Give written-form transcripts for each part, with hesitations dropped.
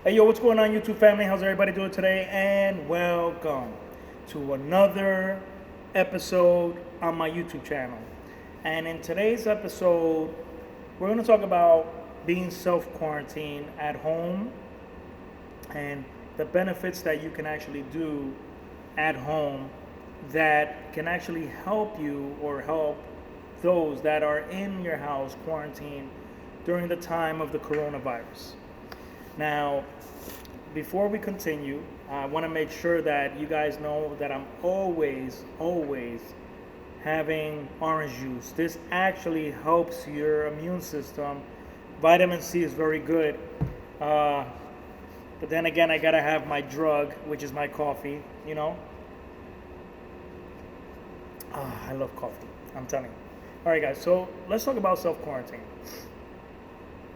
Hey yo, what's going on, YouTube family? How's everybody doing today? And welcome to another episode on my YouTube channel. And in today's episode, we're going to talk about being self quarantined at home and the benefits that you can actually do at home that can actually help you or help those that are in your house quarantined during the time of the coronavirus. Now, before we continue, I want to make sure that you guys know that I'm always having orange juice. This actually helps your immune system. Vitamin C is very good. But then again, I gotta have my drug, which is my coffee, you know. I love coffee, I'm telling you. All right, guys, so let's talk about self quarantine.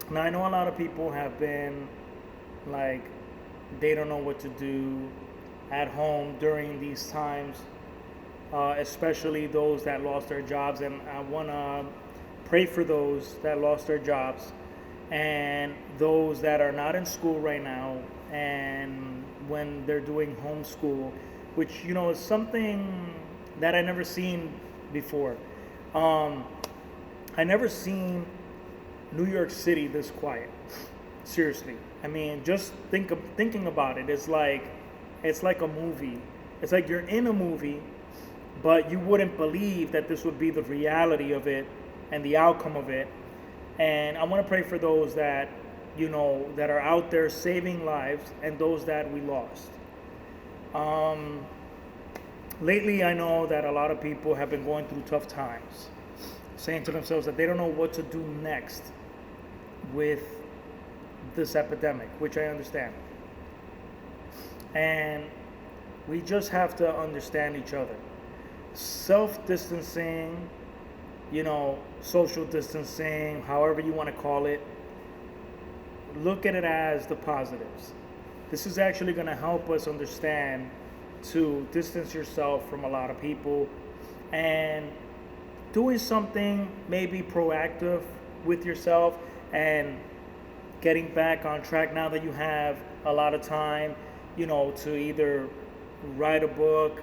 Now, I know a lot of people have been like, they don't know what to do at home during these times, especially those that lost their jobs. And I want to pray for those that lost their jobs and those that are not in school right now and when they're doing homeschool, which, you know, is something that I never seen before. I never seen New York City this quiet. Seriously, I mean, just thinking about it. It's like a movie. It's like you're in a movie, but you wouldn't believe that this would be the reality of it and the outcome of it. And I want to pray for those that, you know, that are out there saving lives and those that we lost. Lately, I know that a lot of people have been going through tough times, saying to themselves that they don't know what to do next with this epidemic, which I understand. And we just have to understand each other. Self-distancing, you know, social distancing, however you want to call it, look at it as the positives. This is actually going to help us understand to distance yourself from a lot of people and doing something maybe proactive with yourself and getting back on track now that you have a lot of time, you know, to either write a book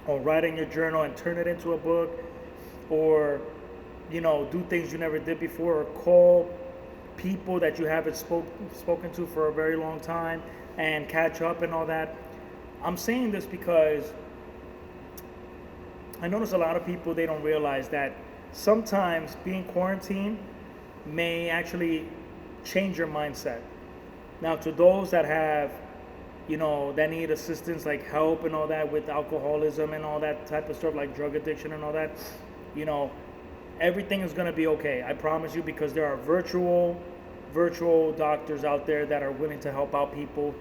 or write in your journal and turn it into a book, or, you know, do things you never did before, or call people that you haven't spoken to for a very long time and catch up and all that. I'm saying this because I notice a lot of people, they don't realize that sometimes being quarantined may actually change your mindset. Now, to those that have, you know, that need assistance, like help and all that with alcoholism and all that type of stuff, like drug addiction and all that, you know, everything is going to be okay. I promise you, because there are virtual doctors out there that are willing to help out people,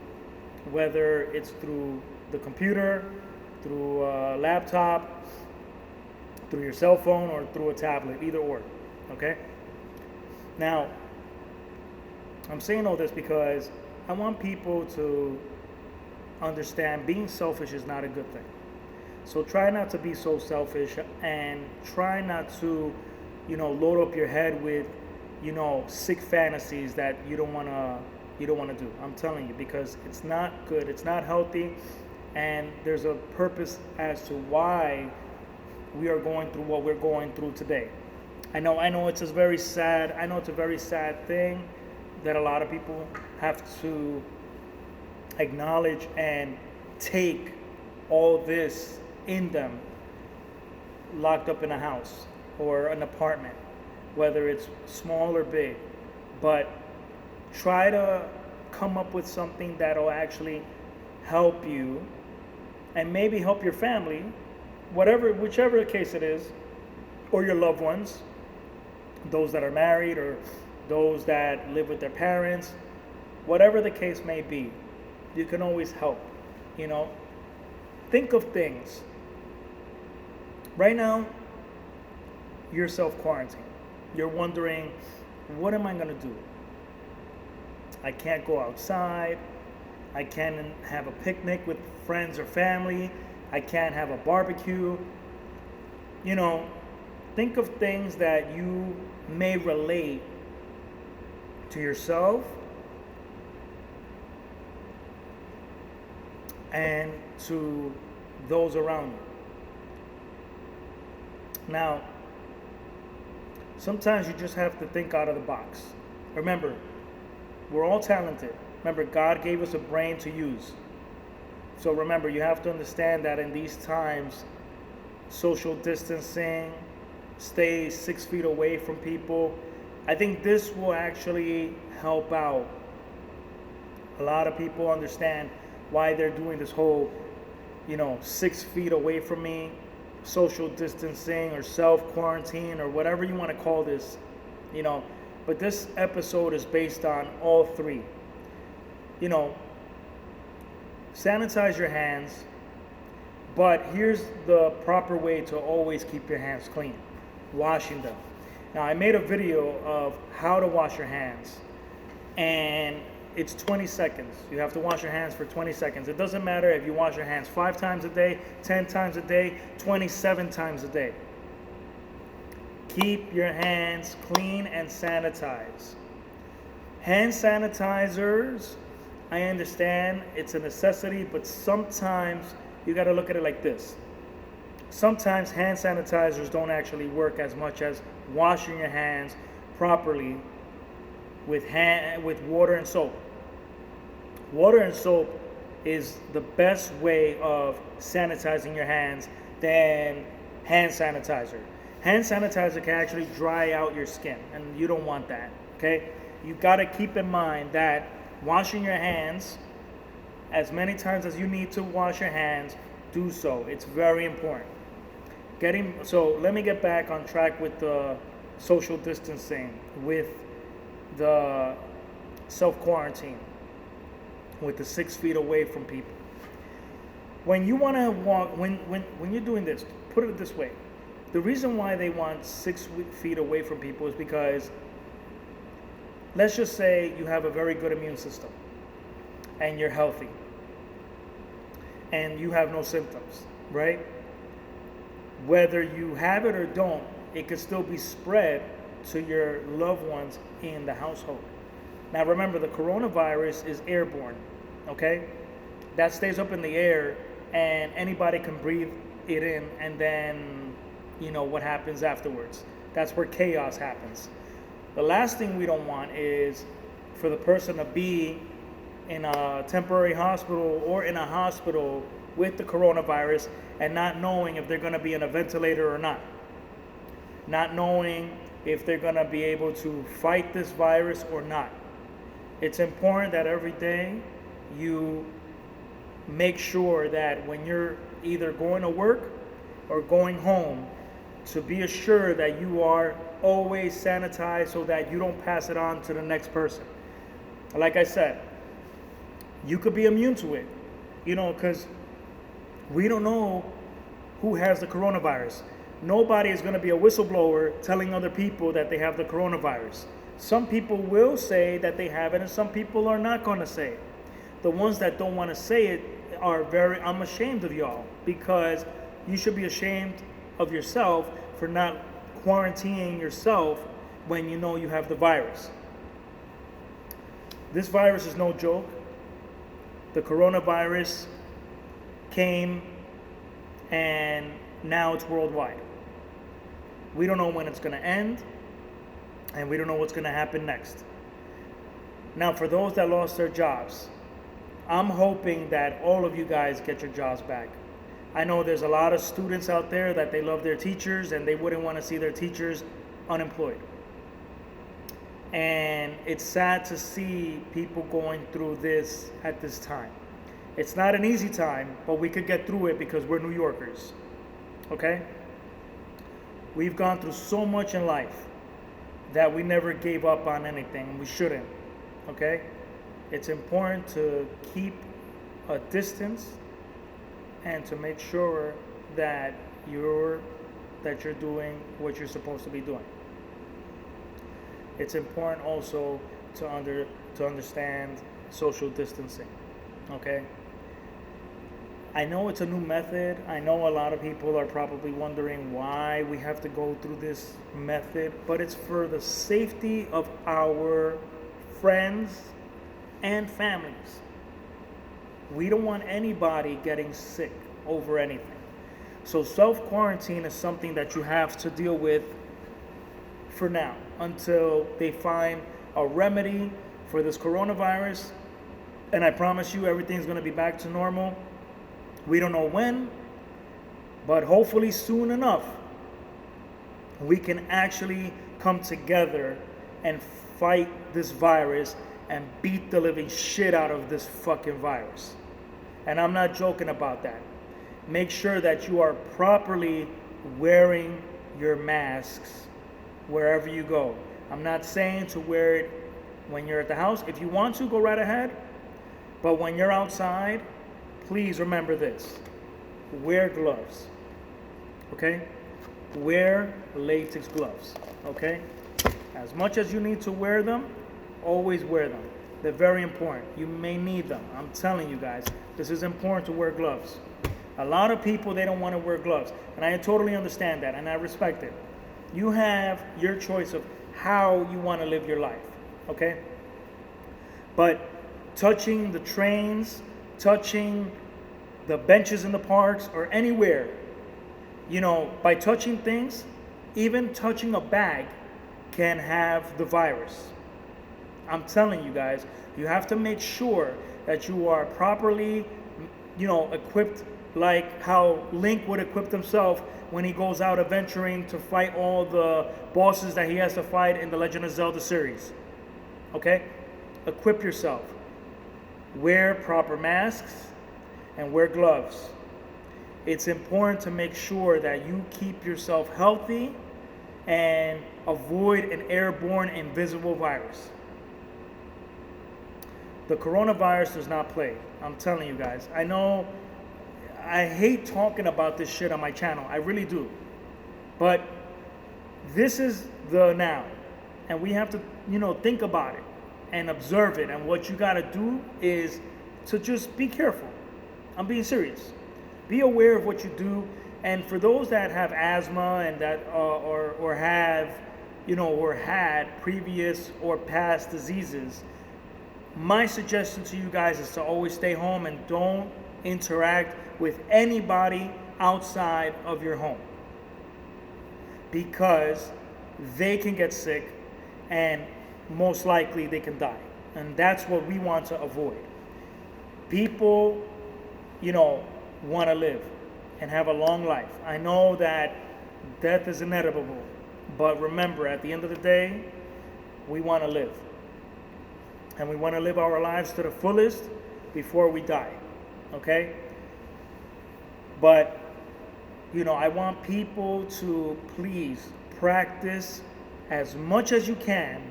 whether it's through the computer, through a laptop, through your cell phone, or through a tablet, either or. Okay? Now, I'm saying all this because I want people to understand being selfish is not a good thing. So try not to be so selfish and try not to, you know, load up your head with, you know, sick fantasies that you don't want to do. I'm telling you, because it's not good. It's not healthy, and there's a purpose as to why we are going through what we're going through today. I know it's a very sad thing that a lot of people have to acknowledge and take all this in them, locked up in a house or an apartment, whether it's small or big. But try to come up with something that'll actually help you and maybe help your family, whichever case it is, or your loved ones, those that are married or those that live with their parents, whatever the case may be, you can always help, you know. Think of things. Right now, you're self-quarantined. You're wondering, what am I going to do? I can't go outside. I can't have a picnic with friends or family. I can't have a barbecue. You know, think of things that you may relate to yourself and to those around you. Now, sometimes you just have to think out of the box. Remember, we're all talented. Remember, God gave us a brain to use. So remember, you have to understand that in these times, social distancing, stay 6 feet away from people. I think this will actually help out. A lot of people understand why they're doing this whole, 6 feet away from me, social distancing or self-quarantine or whatever you want to call this, But this episode is based on all three. Sanitize your hands, but here's the proper way to always keep your hands clean. Washing them. Now, I made a video of how to wash your hands, and it's 20 seconds. You have to wash your hands for 20 seconds. It doesn't matter if you wash your hands 5 times a day, 10 times a day, 27 times a day. Keep your hands clean and sanitized. Hand sanitizers, I understand it's a necessity, but sometimes you got to look at it like this. Sometimes hand sanitizers don't actually work as much as washing your hands properly with water and soap. Water and soap is the best way of sanitizing your hands than hand sanitizer. Hand sanitizer can actually dry out your skin, and you don't want that, okay? You got to keep in mind that washing your hands as many times as you need to wash your hands, do so. It's very important. So let me get back on track with the social distancing, with the self-quarantine, with the 6 feet away from people. When you want to walk, when you're doing this, put it this way. The reason why they want 6 feet away from people is because, let's just say you have a very good immune system and you're healthy and you have no symptoms, right? Whether you have it or don't, it could still be spread to your loved ones in the household. Now remember, the coronavirus is airborne, okay? That stays up in the air and anybody can breathe it in, and then what happens afterwards. That's where chaos happens. The last thing we don't want is for the person to be in a temporary hospital or in a hospital with the coronavirus and not knowing if they're going to be in a ventilator or not. Not knowing if they're going to be able to fight this virus or not. It's important that every day you make sure that when you're either going to work or going home, to be assured that you are always sanitized so that you don't pass it on to the next person. Like I said, you could be immune to it, because we don't know who has the coronavirus. Nobody is going to be a whistleblower telling other people that they have the coronavirus. Some people will say that they have it, and some people are not going to say it. The ones that don't want to say it I'm ashamed of y'all, because you should be ashamed of yourself for not quarantining yourself when you know you have the virus. This virus is no joke. The coronavirus came and now it's worldwide. We don't know when it's going to end, and we don't know what's going to happen next. Now, for those that lost their jobs, I'm hoping that all of you guys get your jobs back. I know there's a lot of students out there that they love their teachers and they wouldn't want to see their teachers unemployed. And it's sad to see people going through this at this time. It's not an easy time, but we could get through it because we're New Yorkers. Okay? We've gone through so much in life that we never gave up on anything. We shouldn't. Okay? It's important to keep a distance and to make sure that you're doing what you're supposed to be doing. It's important also to understand social distancing. Okay? I know it's a new method. I know a lot of people are probably wondering why we have to go through this method, but it's for the safety of our friends and families. We don't want anybody getting sick over anything. So self-quarantine is something that you have to deal with for now until they find a remedy for this coronavirus. And I promise you everything's going to be back to normal. We don't know when, but hopefully soon enough, we can actually come together and fight this virus and beat the living shit out of this fucking virus. And I'm not joking about that. Make sure that you are properly wearing your masks wherever you go. I'm not saying to wear it when you're at the house. If you want to, go right ahead. But when you're outside, please remember this. Wear gloves. Okay? Wear latex gloves. Okay? As much as you need to wear them, always wear them. They're very important. You may need them. I'm telling you guys, this is important to wear gloves. A lot of people, they don't want to wear gloves. And I totally understand that, and I respect it. You have your choice of how you want to live your life, okay? But touching the trains, touching the benches in the parks, or anywhere, you know, by touching things, even touching a bag can have the virus. I'm telling you guys, you have to make sure that you are properly, you know, equipped, like how Link would equip himself when he goes out adventuring to fight all the bosses that he has to fight in the Legend of Zelda series. Okay? Equip yourself. Wear proper masks and wear gloves. It's important to make sure that you keep yourself healthy and avoid an airborne invisible virus. The coronavirus does not play. I'm telling you guys. I know I hate talking about this shit on my channel. I really do. But this is the now. And we have to, you know, think about it and observe it. And what you got to do is to just be careful. I'm being serious. Be aware of what you do. And for those that have asthma and that or have, you know, or had previous or past diseases, my suggestion to you guys is to always stay home and don't interact with anybody outside of your home, because they can get sick and most likely they can die. And that's what we want to avoid. People, you know, want to live and have a long life. I know that death is inevitable, but remember, at the end of the day, we want to live. And we want to live our lives to the fullest before we die. Okay? But, you know, I want people to please practice as much as you can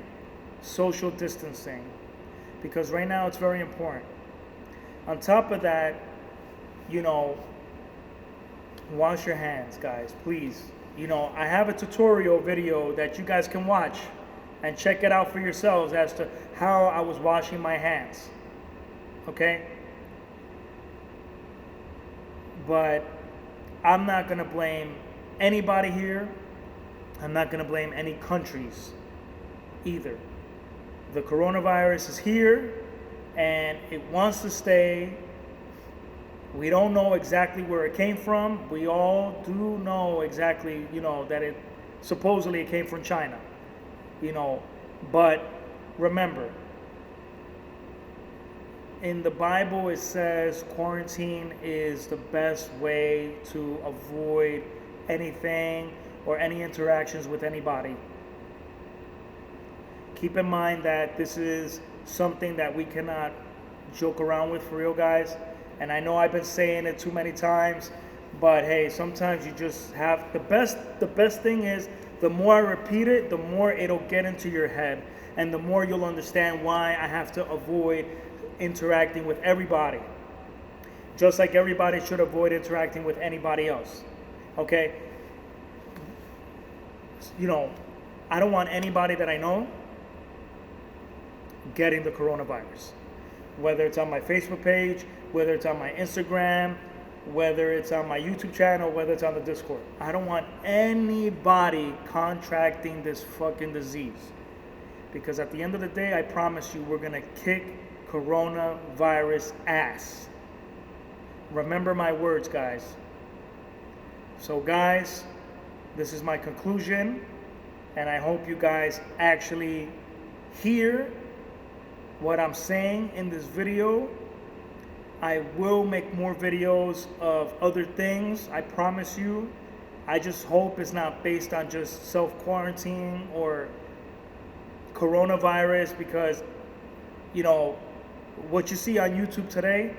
social distancing, because right now it's very important. On top of that, you know, wash your hands, guys, please. You know, I have a tutorial video that you guys can watch and check it out for yourselves as to how I was washing my hands. Okay? But I'm not going to blame anybody here. I'm not going to blame any countries either. The coronavirus is here and it wants to stay. We don't know exactly where it came from. We all do know exactly, you know, that it supposedly it came from China. You know, but remember, in the Bible it says quarantine is the best way to avoid anything or any interactions with anybody. Keep in mind that this is something that we cannot joke around with, for real, guys. And I know I've been saying it too many times, but hey, sometimes you just have the best thing is, the more I repeat it, the more it'll get into your head, and the more you'll understand why I have to avoid interacting with everybody. Just like everybody should avoid interacting with anybody else. Okay? You know, I don't want anybody that I know getting the coronavirus. Whether it's on my Facebook page, whether it's on my Instagram, whether it's on my YouTube channel, whether it's on the Discord. I don't want anybody contracting this fucking disease. Because at the end of the day, I promise you, we're going to kick coronavirus ass. Remember my words, guys. So guys, this is my conclusion, and I hope you guys actually hear what I'm saying in this video. I will make more videos of other things, I promise you. I just hope it's not based on just self-quarantine or coronavirus, because, you know, what you see on YouTube today,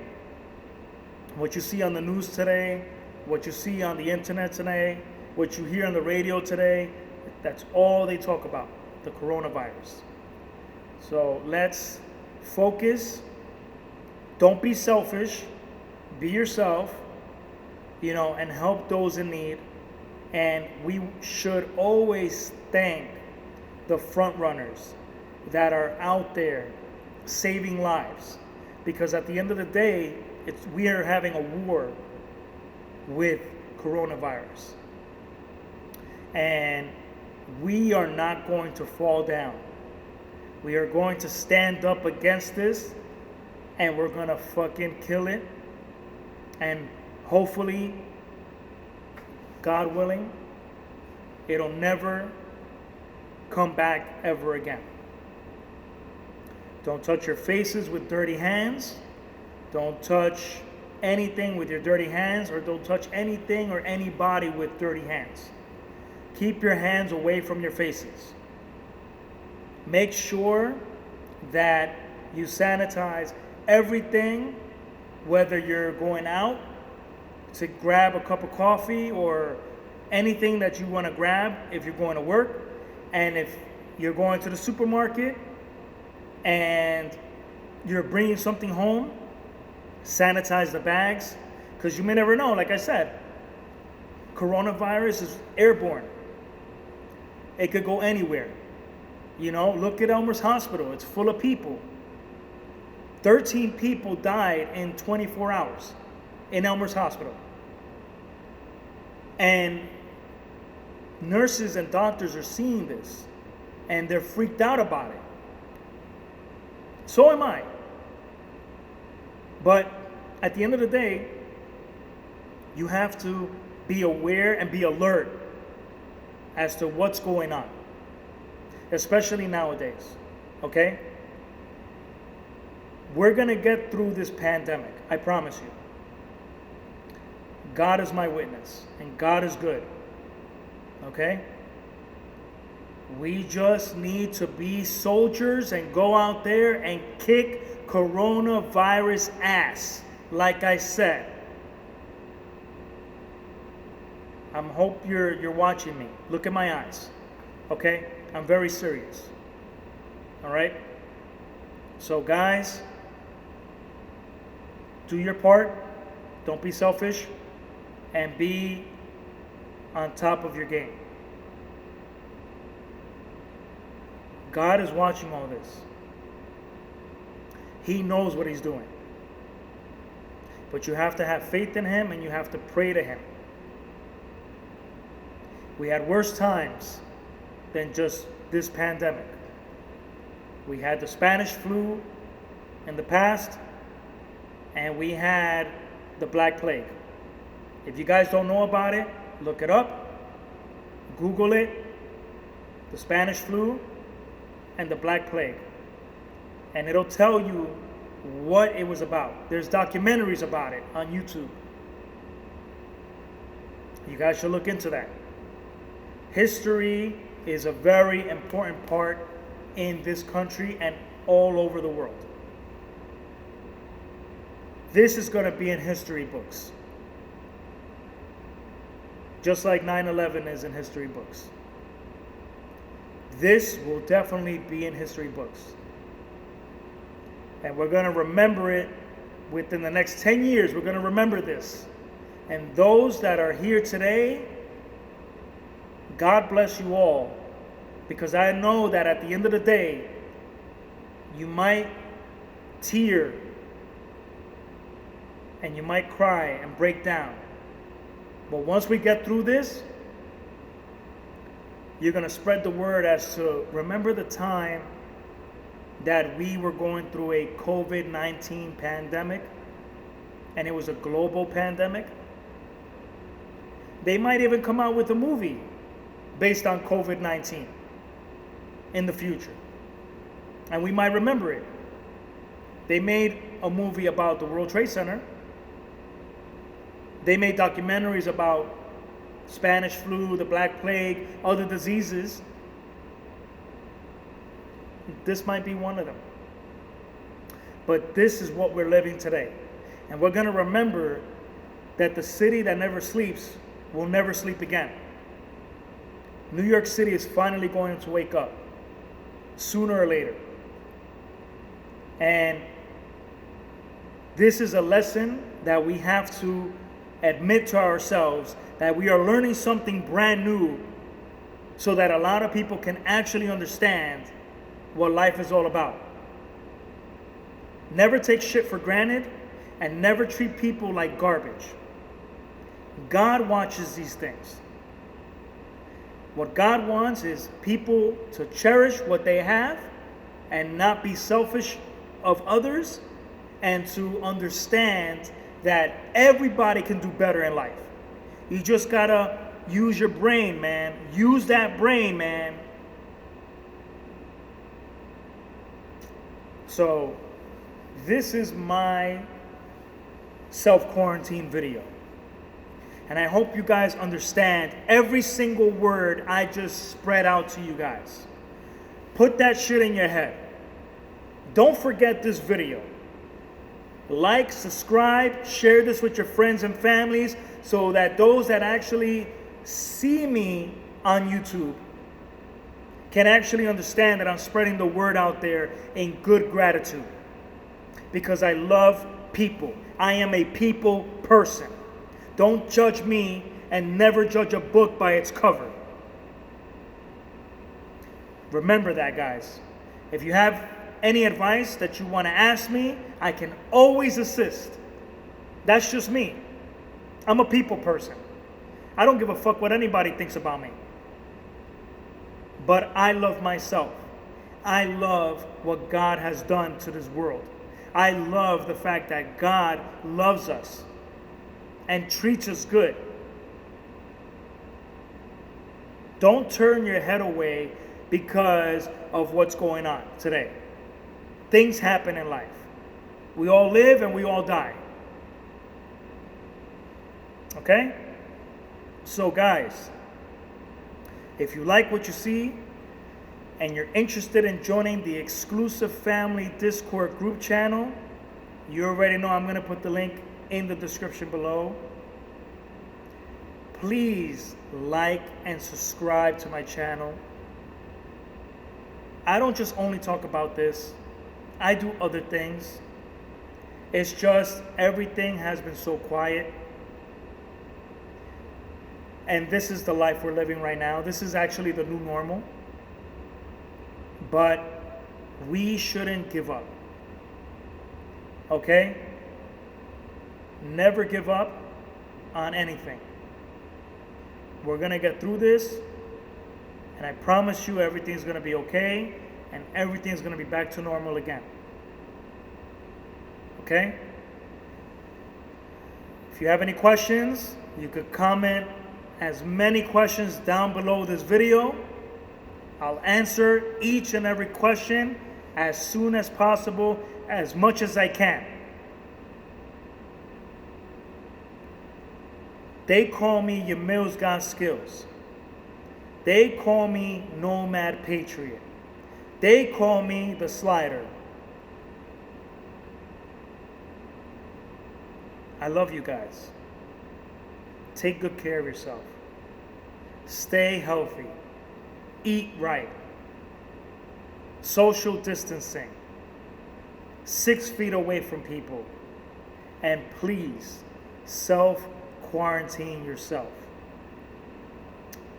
what you see on the news today, what you see on the internet today, what you hear on the radio today, that's all they talk about, the coronavirus. So let's focus. Don't be selfish. Be yourself, you know, and help those in need. And we should always thank the front runners that are out there saving lives, because at the end of the day, we are having a war with coronavirus, and we are not going to fall down. We are going to stand up against this, and we're gonna fucking kill it, and hopefully, God willing, it'll never come back ever again. Don't touch your faces with dirty hands. Don't touch anything with your dirty hands, or don't touch anything or anybody with dirty hands. Keep your hands away from your faces. Make sure that you sanitize everything, whether you're going out to grab a cup of coffee or anything that you want to grab if you're going to work, and if you're going to the supermarket and you're bringing something home, sanitize the bags, because you may never know. Like I said, coronavirus is airborne. It could go anywhere. You know, look at Elmer's Hospital. It's full of people. 13 people died in 24 hours in Elmer's Hospital. And nurses and doctors are seeing this, and they're freaked out about it. So am I. But at the end of the day, you have to be aware and be alert as to what's going on, especially nowadays, okay? We're gonna get through this pandemic, I promise you. God is my witness, and God is good, okay? We just need to be soldiers and go out there and kick coronavirus ass, like I said. I hope you're watching me. Look at my eyes, okay? I'm very serious, all right? So guys, do your part. Don't be selfish, and be on top of your game. God is watching all this. He knows what he's doing. But you have to have faith in him, and you have to pray to him. We had worse times than just this pandemic. We had the Spanish flu in the past, and we had the Black Plague. If you guys don't know about it, look it up, Google it, the Spanish flu and the Black Plague, and it'll tell you what it was about. There's documentaries about it on YouTube. You guys should look into that. History is a very important part in this country and all over the world. This is going to be in history books. Just like 9/11 is in history books. This will definitely be in history books. And we're going to remember it within the next 10 years. We're going to remember this. And those that are here today, God bless you all. Because I know that at the end of the day, you might tear and you might cry and break down. But once we get through this, you're going to spread the word as to remember the time that we were going through a COVID-19 pandemic, and it was a global pandemic, they might even come out with a movie based on COVID-19 in the future. And we might remember it. They made a movie about the World Trade Center. They made documentaries about Spanish flu, the Black Plague, other diseases. This might be one of them. But this is what we're living today. And we're going to remember that the city that never sleeps will never sleep again. New York City is finally going to wake up, sooner or later. And this is a lesson that we have to admit to ourselves, that we are learning something brand new so that a lot of people can actually understand what life is all about. Never take shit for granted and never treat people like garbage. God watches these things. What God wants is people to cherish what they have and not be selfish of others, and to understand that everybody can do better in life. You just gotta use your brain, man. Use that brain, man. So, this is my self-quarantine video. And I hope you guys understand every single word I just spread out to you guys. Put that shit in your head. Don't forget this video. Like, subscribe, share this with your friends and families so that those that actually see me on YouTube can actually understand that I'm spreading the word out there in good gratitude. Because I love people. I am a people person. Don't judge me and never judge a book by its cover. Remember that, guys. If you have any advice that you want to ask me, I can always assist. That's just me. I'm a people person. I don't give a fuck what anybody thinks about me. But I love myself. I love what God has done to this world. I love the fact that God loves us and treats us good. Don't turn your head away because of what's going on today. Things happen in life. We all live and we all die. Okay? So guys, if you like what you see and you're interested in joining the exclusive family Discord group channel, you already know I'm going to put the link in the description below. Please like and subscribe to my channel. I don't just only talk about this. I do other things. It's just everything has been so quiet. And this is the life we're living right now. This is actually the new normal. But we shouldn't give up. Okay? Never give up on anything. We're going to get through this. And I promise you everything's going to be okay. And everything's going to be back to normal again. Okay? If you have any questions, you could comment as many questions down below this video. I'll answer each and every question as soon as possible, as much as I can. They call me Yamil's Got Skills. They call me Nomad Patriot. They call me the Slider. I love you guys. Take good care of yourself. Stay healthy. Eat right. Social distancing. 6 feet away from people. And please, self-quarantine yourself.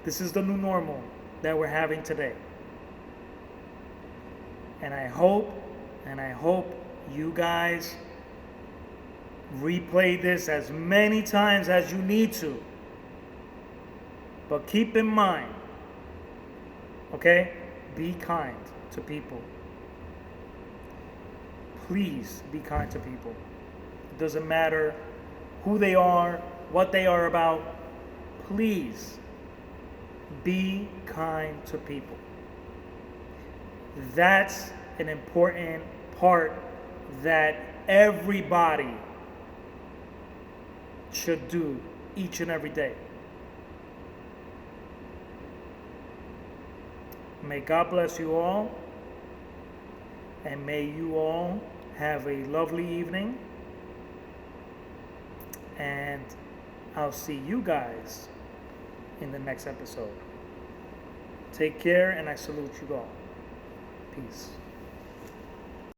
This is the new normal that we're having today. And I hope you guys replay this as many times as you need to. But keep in mind, okay, be kind to people. Please be kind to people. doesn't matter who they are, what they are about. Please be kind to people. That's an important part that everybody should do each and every day. May God bless you all, and may you all have a lovely evening, and I'll see you guys in the next episode. Take care, and I salute you all. Peace.